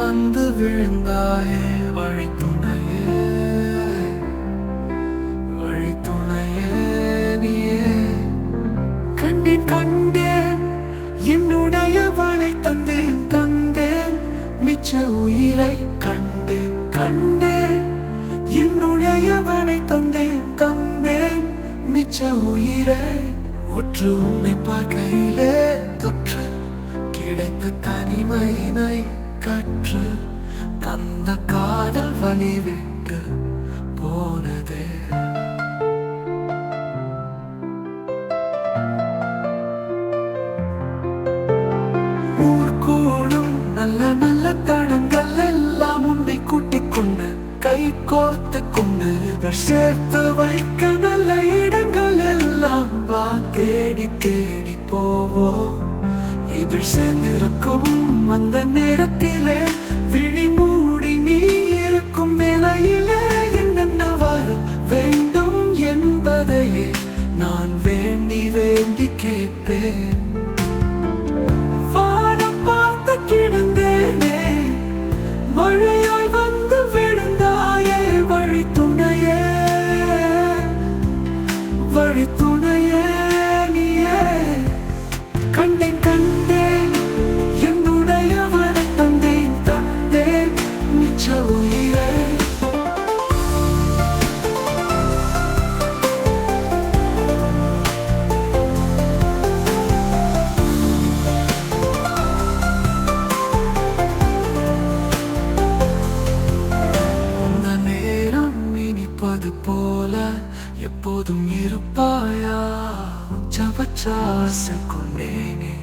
வந்து விழுந்தாயே வழித்துணையே, வழித்துணையே நீயே. கண்டேன் கண்டேன் என்னுடையவனை தந்தேன் தந்தேன் மிச்ச உயிரை கண்டேன் கண்டேன் என்னுடையவனை தந்தேன் தந்தேன் மிச்ச உயிரை. ஒற்று உன்னை பார்க்கையிலே தொற்று கிடைத்த தனிமையினை கற்று தந்த காதல் வழி விட்டு போனதே. ஊர்கூடும் நல்ல நல்ல தடங்கள் எல்லாம் உன்னை கூட்டிக் கொண்டு கை கோர்த்து கொண்டு சேர்த்து வைக்க நல்ல இடங்கள் எல்லாம் வா தேடி தேடி போவோம். இதில் சேர்ந்திருக்கும் அந்த நேரத்திலே விழி மூடி நீ இருக்கும் நிலையிலே என்னென்ன வர வேண்டும் என்பதையே நான் வேண்டி வேண்டி கேட்பேன். வானம் பார்த்து கிடந்தேனே மழையாய் வந்து விழுந்தாயே வழித்துணையே, வழித்துணையே நீயே. கண்டேன் கண்டேன் என்னுடையவனை தந்தேன் தந்தேன் மிச்ச உயிரை. இந்த நேரம் இனிப்பது போல எப்போதும் இருப்பாயா? உச்சபட்ச கொண்டேனே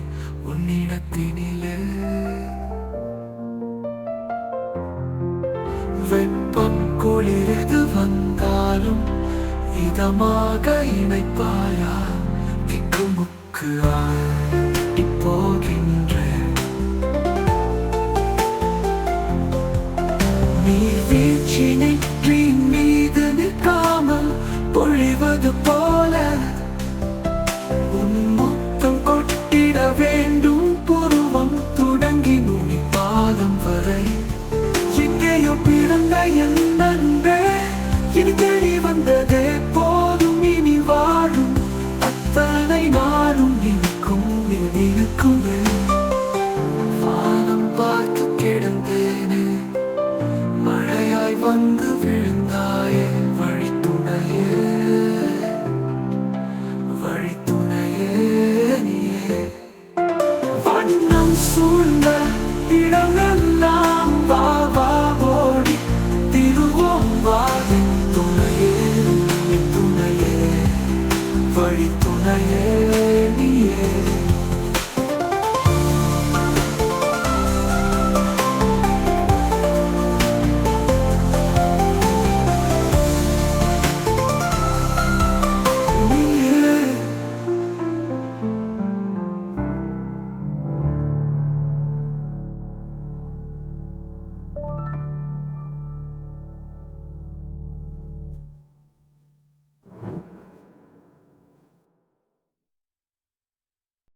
உன்னிடத்தினிலே. வெப்பம் குளிர்ந்து வந்தாலும் இதமாக இணைப்பாயா? திக்குமுக்கு ஆடி போகின்றேன். நீர் வீழ்ச்சினை மீது நிற்காமல் பொழிவது போல உன் மொத்தம் கொட்டிட வேண்டும். புருவம் தொடங்கி நுனி பாதம் வரை எங்கேயோ பிறந்த என் நண்பே இனி தேடி வந்ததே போதும். இனி வாழும் அத்தனை நாளும் நிற்கும் நிற்குமே. வானம் பார்த்து கிடந்தேனே மழையாய் வந்து விழுந்தாயே வழி